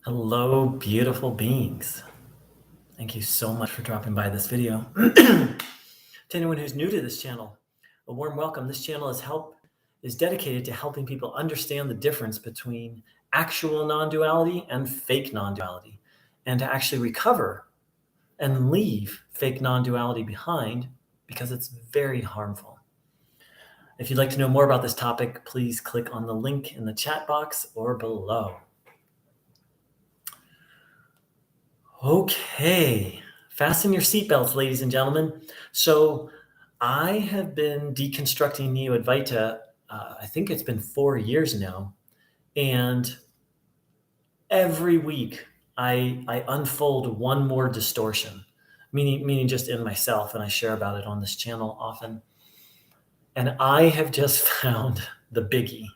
Hello, beautiful beings. Thank you so much for dropping by this video. To anyone who's new to this channel, a warm welcome. This channel is dedicated to helping people understand the difference between actual non-duality and fake non-duality, and to actually recover and leave fake non-duality behind because it's very harmful. If you'd like to know more about this topic, please click on the link in the chat box or below. Okay, fasten your seatbelts, ladies and gentlemen. So I have been deconstructing Neo-Advaita, I think it's been 4 years now. And every week I unfold one more distortion, meaning just in myself, and I share about it on this channel often. And I have just found the biggie,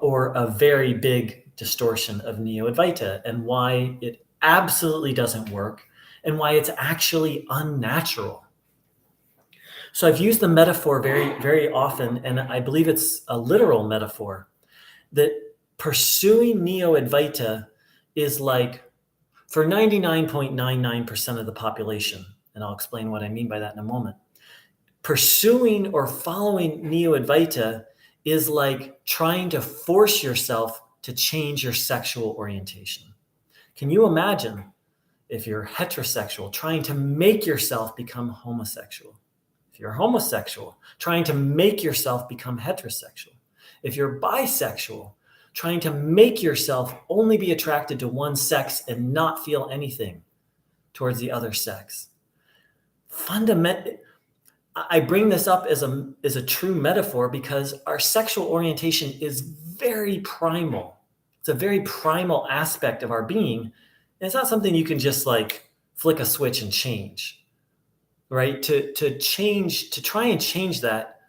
or a very big distortion of Neo-Advaita, and why it absolutely doesn't work, and why it's actually unnatural. So I've used the metaphor very, very often, and I believe it's a literal metaphor, that pursuing Neo-Advaita is like, for 99.99% of the population, and I'll explain what I mean by that in a moment, pursuing or following Neo-Advaita is like trying to force yourself to change your sexual orientation. Can you imagine if you're heterosexual trying to make yourself become homosexual? If you're homosexual, trying to make yourself become heterosexual. If you're bisexual, trying to make yourself only be attracted to one sex and not feel anything towards the other sex. I bring this up as a true metaphor because our sexual orientation is very primal. It's a very primal aspect of our being. And it's not something you can just like flick a switch and change, right? To try and change that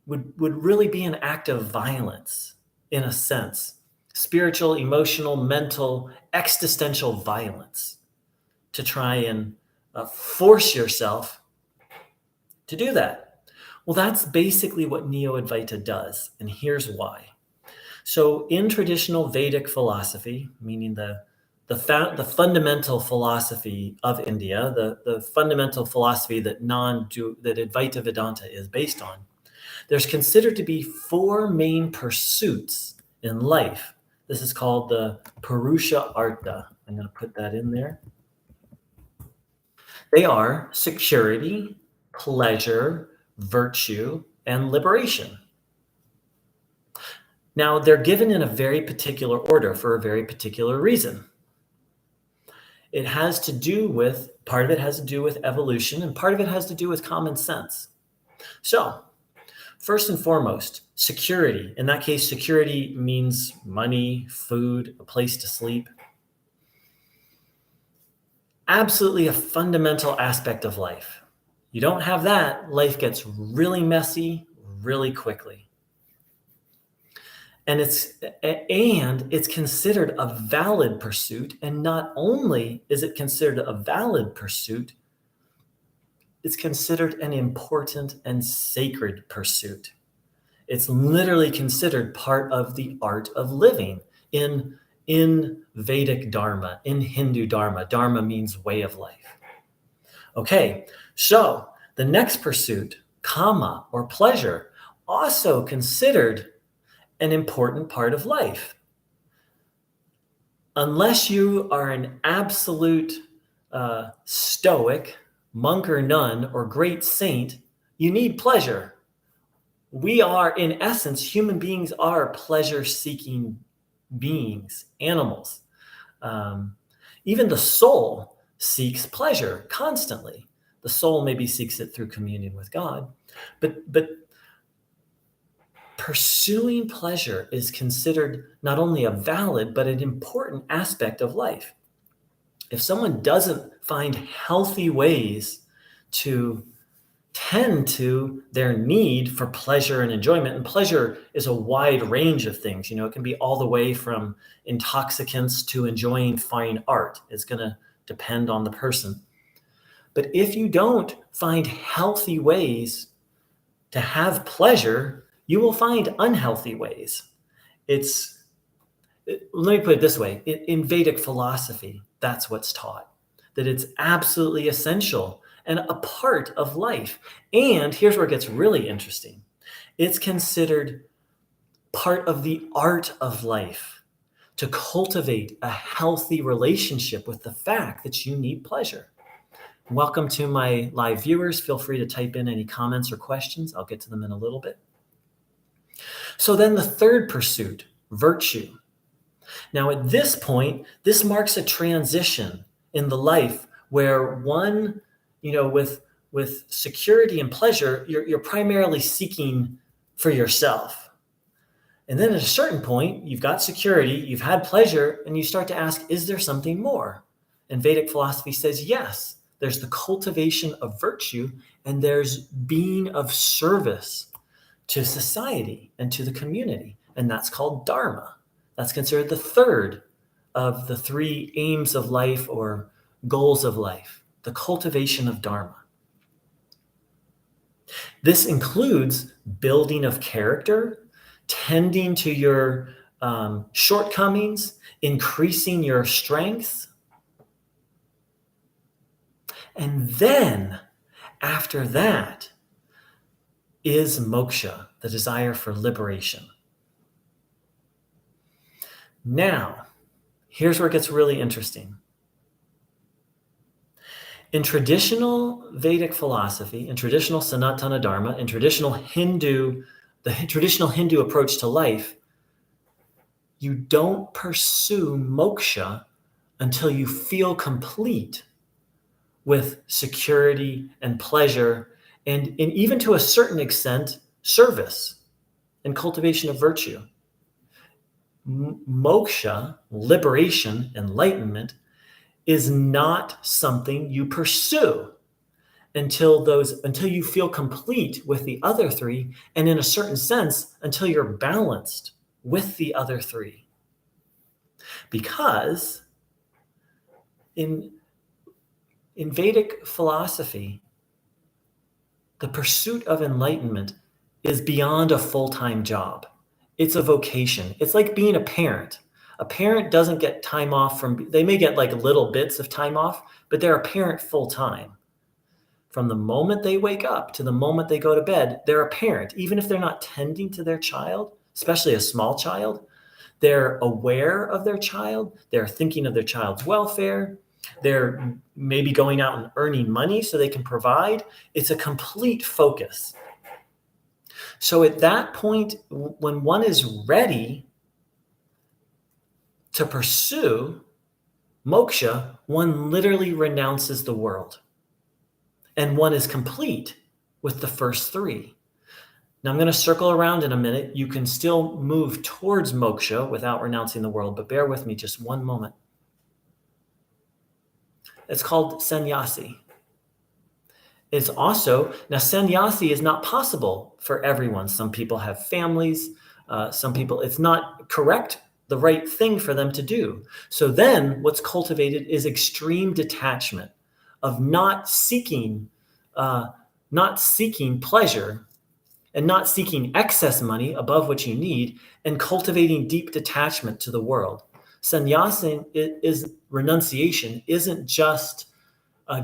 would really be an act of violence in a sense. Spiritual, emotional, mental, existential violence to try and force yourself to do that. Well, that's basically what Neo-Advaita does, and here's why. So in traditional Vedic philosophy, meaning the fundamental philosophy of India, the fundamental philosophy that Advaita Vedanta is based on, there's considered to be 4 main pursuits in life. This is called the Purusha Artha. I'm going to put that in there. They are security, pleasure, virtue, and liberation. Now, they're given in a very particular order for a very particular reason. It has to do with, part of it has to do with evolution, and part of it has to do with common sense. So, first and foremost, security. In that case, security means money, food, a place to sleep. Absolutely a fundamental aspect of life. You don't have that, life gets really messy really quickly. And it's considered a valid pursuit. And not only is it considered a valid pursuit, it's considered an important and sacred pursuit. It's literally considered part of the art of living in Vedic Dharma, in Hindu Dharma. Dharma means way of life. Okay, so the next pursuit, kama or pleasure, also considered an important part of life. Unless you are an absolute stoic, monk or nun, or great saint, you need pleasure. We are, in essence, human beings are pleasure-seeking beings, animals. Even the soul seeks pleasure constantly. The soul maybe seeks it through communion with God, but pursuing pleasure is considered not only a valid, but an important aspect of life. If someone doesn't find healthy ways to tend to their need for pleasure and enjoyment, and pleasure is a wide range of things. You know, it can be all the way from intoxicants to enjoying fine art. It's going to depend on the person. But if you don't find healthy ways to have pleasure, you will find unhealthy ways. It's Let me put it this way. In Vedic philosophy, that's what's taught, that it's absolutely essential and a part of life. And here's where it gets really interesting. It's considered part of the art of life to cultivate a healthy relationship with the fact that you need pleasure. Welcome to my live viewers. Feel free to type in any comments or questions. I'll get to them in a little bit. So then the third pursuit, virtue. Now at this point, this marks a transition in the life where one, with security and pleasure, you're primarily seeking for yourself. And then at a certain point, you've got security, you've had pleasure, and you start to ask, is there something more? And Vedic philosophy says, yes, there's the cultivation of virtue, and there's being of service to society and to the community. And that's called dharma. That's considered the third of the three aims of life or goals of life, the cultivation of dharma. This includes building of character, tending to your shortcomings, increasing your strength. And then after that is moksha, the desire for liberation. Now, here's where it gets really interesting. In traditional Vedic philosophy, in traditional Sanatana Dharma, in traditional Hindu, the traditional Hindu approach to life, you don't pursue moksha until you feel complete with security and pleasure, and even to a certain extent, service and cultivation of virtue. Moksha, liberation, enlightenment, is not something you pursue until you feel complete with the other three, and in a certain sense, until you're balanced with the other three. Because in Vedic philosophy, the pursuit of enlightenment is beyond a full-time job. It's a vocation. It's like being a parent. A parent doesn't get time off they may get like little bits of time off, but they're a parent full-time. From the moment they wake up to the moment they go to bed, they're a parent. Even if they're not tending to their child, especially a small child, they're aware of their child. They're thinking of their child's welfare. They're maybe going out and earning money so they can provide. It's a complete focus. So at that point, when one is ready to pursue moksha, one literally renounces the world. And one is complete with the first three. Now I'm going to circle around in a minute. You can still move towards moksha without renouncing the world, but bear with me just one moment. It's called sannyasi. It's also, now sannyasi is not possible for everyone. Some people have families. Some people, it's not the right thing for them to do. So then what's cultivated is extreme detachment of not seeking pleasure and not seeking excess money above what you need, and cultivating deep detachment to the world. Sannyasing is renunciation, isn't just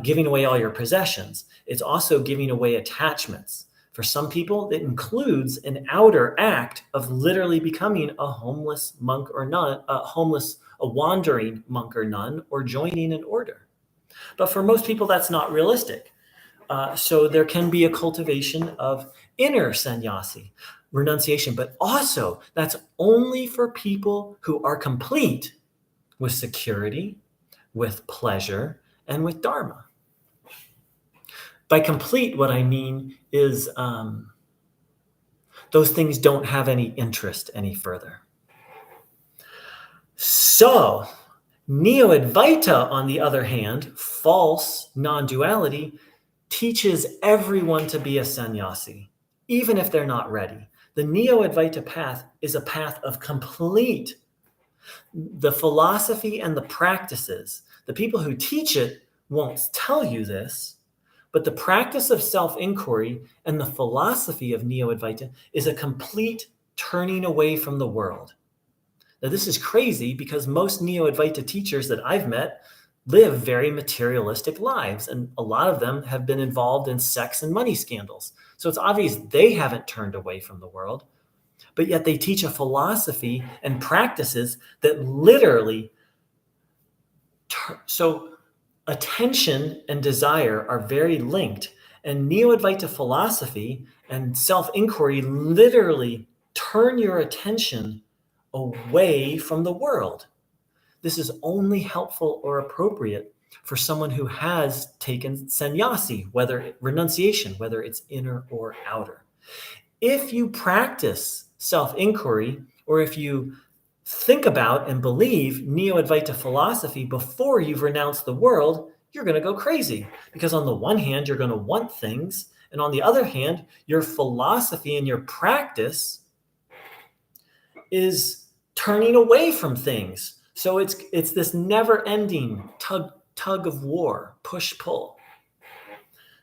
giving away all your possessions. It's also giving away attachments. For some people, it includes an outer act of literally becoming a homeless monk or nun, a wandering monk or nun, or joining an order. But for most people, that's not realistic. So there can be a cultivation of inner sannyasi, renunciation, but also that's only for people who are complete with security, with pleasure, and with dharma. By complete, what I mean is those things don't have any interest any further. So Neo-Advaita, on the other hand, false non-duality, teaches everyone to be a sannyasi, even if they're not ready. The Neo-Advaita path is a path of complete. The philosophy and the practices, the people who teach it won't tell you this, but the practice of self-inquiry and the philosophy of Neo-Advaita is a complete turning away from the world. Now, this is crazy because most Neo-Advaita teachers that I've met live very materialistic lives, and a lot of them have been involved in sex and money scandals. So it's obvious they haven't turned away from the world, but yet they teach a philosophy and practices that literally so attention and desire are very linked, and Neo-Advaita philosophy and self-inquiry literally turn your attention away from the world. This is only helpful or appropriate for someone who has taken sannyasi, whether renunciation, whether it's inner or outer. If you practice self-inquiry, or if you think about and believe Neo-Advaita philosophy before you've renounced the world, you're going to go crazy. Because on the one hand, you're going to want things, and on the other hand, your philosophy and your practice is turning away from things. So it's this never-ending tug of war, push-pull.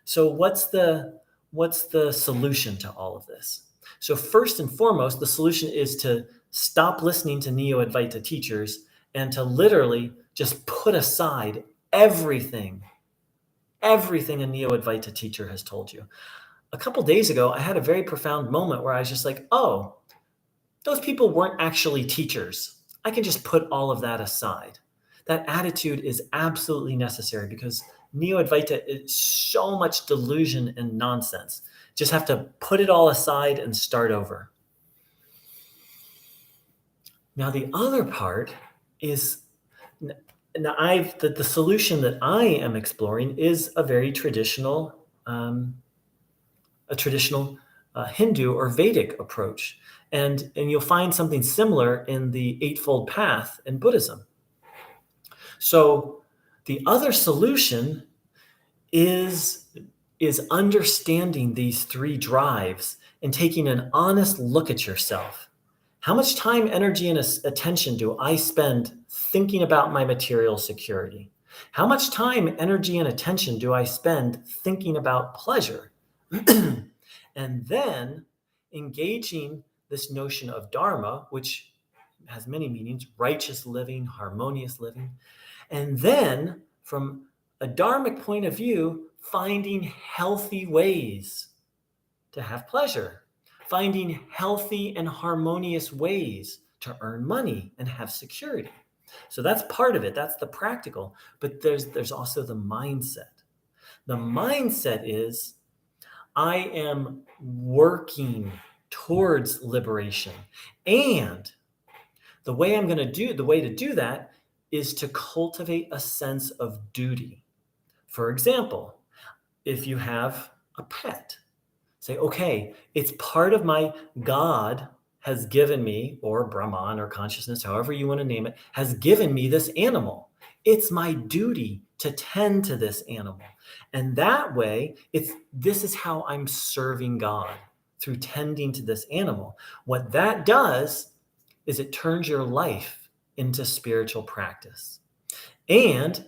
So what's the solution to all of this? So first and foremost, the solution is to stop listening to Neo-Advaita teachers and to literally just put aside everything a Neo-Advaita teacher has told you. A couple days ago, I had a very profound moment where I was just like, oh, those people weren't actually teachers. I can just put all of that aside. That attitude is absolutely necessary because Neo-Advaita is so much delusion and nonsense. Just have to put it all aside and start over. Now, the other part is, the solution that I am exploring is a very traditional, Hindu or Vedic approach. And you'll find something similar in the Eightfold Path in Buddhism. So the other solution is understanding these three drives and taking an honest look at yourself. How much time, energy, and attention do I spend thinking about my material security? How much time, energy, and attention do I spend thinking about pleasure? And then engaging this notion of dharma, which has many meanings: righteous living, harmonious living. And then from a dharmic point of view, finding healthy ways to have pleasure, finding healthy and harmonious ways to earn money and have security. So that's part of it. That's the practical. But there's also the mindset. The mindset is, I am working towards liberation. And the way to do that is to cultivate a sense of duty. For example, if you have a pet, say, okay, it's part of my God has given me, or Brahman or consciousness, however you want to name it, has given me this animal. It's my duty to tend to this animal. And that way, this is how I'm serving God, through tending to this animal. What that does is it turns your life into spiritual practice. And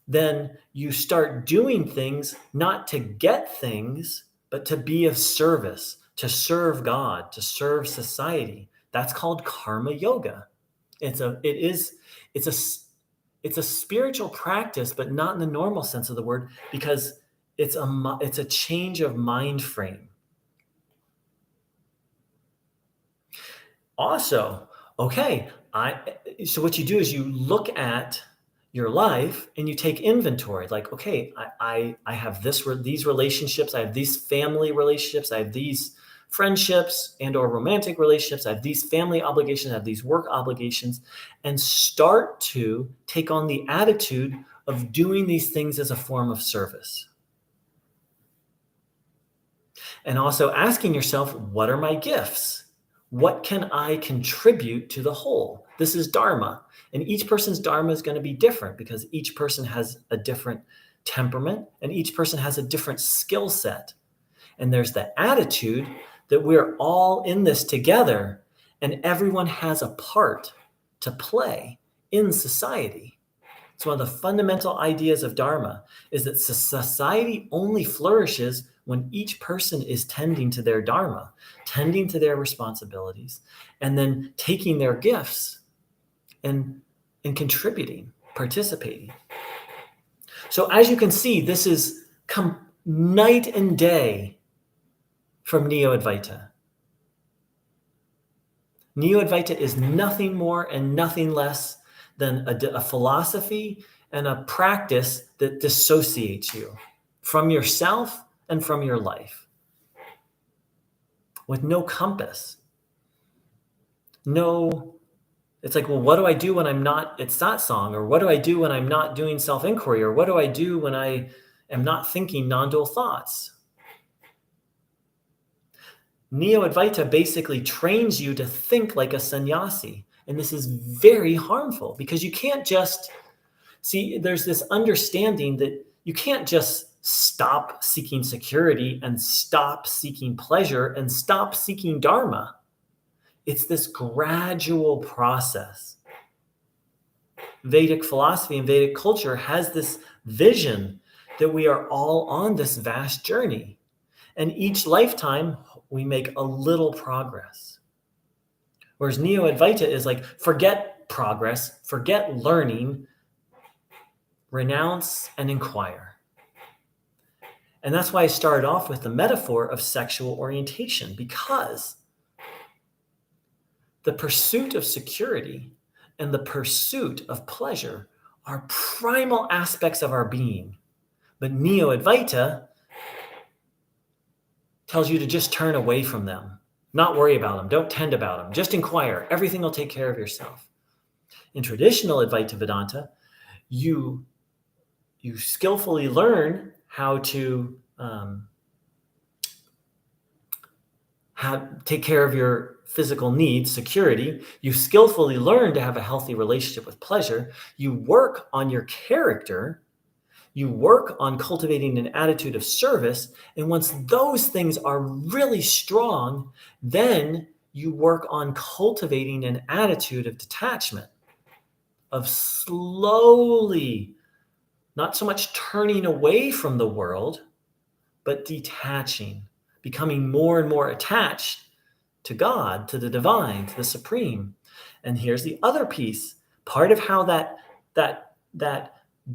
then you start doing things not to get things, but to be of service, to serve God, to serve society. That's called karma yoga. It's a spiritual practice, but not in the normal sense of the word, because it's a change of mind frame. Also, okay, so what you do is you look at your life and you take inventory. Like, okay, I have these relationships, I have these family relationships, I have these friendships and or romantic relationships, I have these family obligations, I have these work obligations, and start to take on the attitude of doing these things as a form of service. And also asking yourself, what are my gifts? What can I contribute to the whole? This is dharma. And each person's dharma is going to be different because each person has a different temperament and each person has a different skill set. And there's the attitude that we're all in this together and everyone has a part to play in society. It's one of the fundamental ideas of dharma, is that society only flourishes when each person is tending to their dharma, tending to their responsibilities, and then taking their gifts and contributing, participating. So as you can see, this is night and day from Neo-Advaita. Neo-Advaita is nothing more and nothing less than a philosophy and a practice that dissociates you from yourself and from your life, with no compass. No, it's like, well, what do I do when I'm not at satsang? Or what do I do when I'm not doing self-inquiry? Or what do I do when I am not thinking non-dual thoughts? Neo-Advaita basically trains you to think like a sannyasi. And this is very harmful because you can't just see, there's this understanding that you can't just stop seeking security and stop seeking pleasure and stop seeking dharma. It's this gradual process. Vedic philosophy and Vedic culture has this vision that we are all on this vast journey. And each lifetime, we make a little progress. Whereas Neo-Advaita is like, forget progress, forget learning, renounce and inquire. And that's why I started off with the metaphor of sexual orientation, because the pursuit of security and the pursuit of pleasure are primal aspects of our being. But Neo-Advaita tells you to just turn away from them, not worry about them, don't tend about them, just inquire. Everything will take care of yourself. In traditional Advaita Vedanta, you skillfully learn how to take care of your physical needs, security. You skillfully learn to have a healthy relationship with pleasure. You work on your character. You work on cultivating an attitude of service. And once those things are really strong, then you work on cultivating an attitude of detachment, of slowly, not so much turning away from the world, but detaching, becoming more and more attached to God, to the divine, to the supreme. And here's the other piece. Part of how that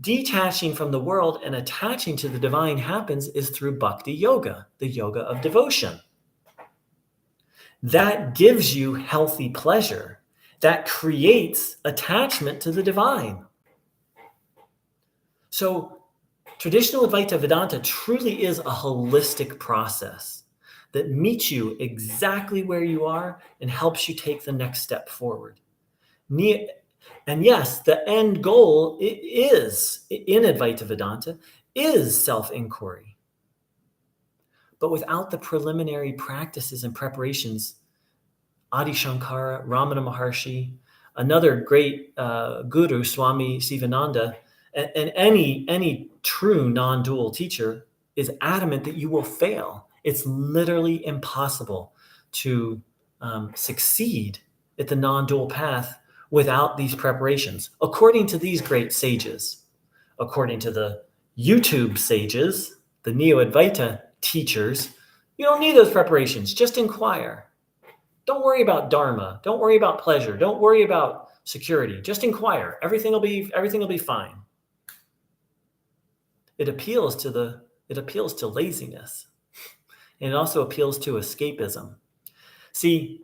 detaching from the world and attaching to the divine happens is through bhakti yoga, the yoga of devotion. That gives you healthy pleasure. That creates attachment to the divine. So traditional Advaita Vedanta truly is a holistic process that meets you exactly where you are and helps you take the next step forward. And yes, the end goal is, in Advaita Vedanta, is self-inquiry. But without the preliminary practices and preparations, Adi Shankara, Ramana Maharshi, another great guru, Swami Sivananda, and any true non-dual teacher is adamant that you will fail. It's literally impossible to succeed at the non-dual path without these preparations. According to these great sages, according to the YouTube sages, the Neo-Advaita teachers, you don't need those preparations. Just inquire. Don't worry about dharma. Don't worry about pleasure. Don't worry about security. Just inquire. Everything will be fine. It appeals to laziness. And it also appeals to escapism. See,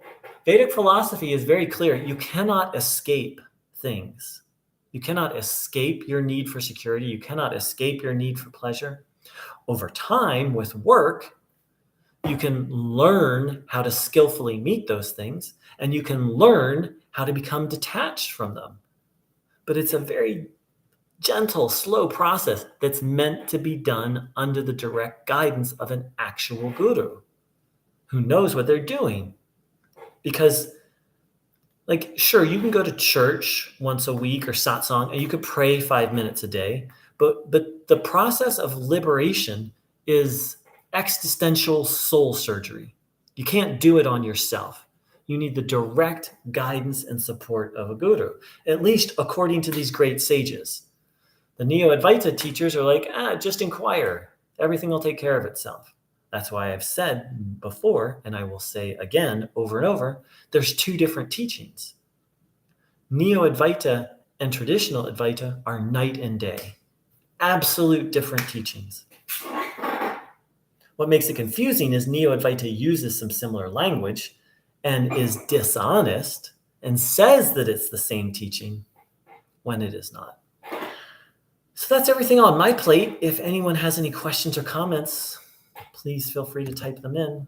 Vedic philosophy is very clear. You cannot escape things. You cannot escape your need for security. You cannot escape your need for pleasure. Over time, with work, you can learn how to skillfully meet those things, and you can learn how to become detached from them. But it's a very gentle, slow process that's meant to be done under the direct guidance of an actual guru who knows what they're doing. Because, like, sure, you can go to church once a week or satsang, and you could pray 5 minutes a day, but the process of liberation is existential soul surgery. You can't do it on yourself. You need the direct guidance and support of a guru, at least according to these great sages. The Neo-Advaita teachers are like, just inquire. Everything will take care of itself. That's why I've said before, and I will say again over and over, there's two different teachings. Neo-Advaita and traditional Advaita are night and day. Absolute different teachings. What makes it confusing is Neo-Advaita uses some similar language and is dishonest and says that it's the same teaching when it is not. So that's everything on my plate. If anyone has any questions or comments, please feel free to type them in.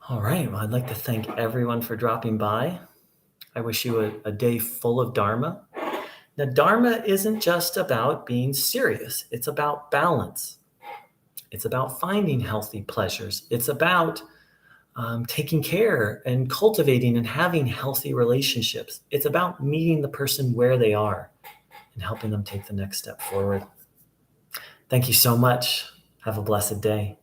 All right. Well, I'd like to thank everyone for dropping by. I wish you a day full of Dharma. Now, Dharma isn't just about being serious. It's about balance. It's about finding healthy pleasures. It's about taking care and cultivating and having healthy relationships. It's about meeting the person where they are and helping them take the next step forward. Thank you so much. Have a blessed day.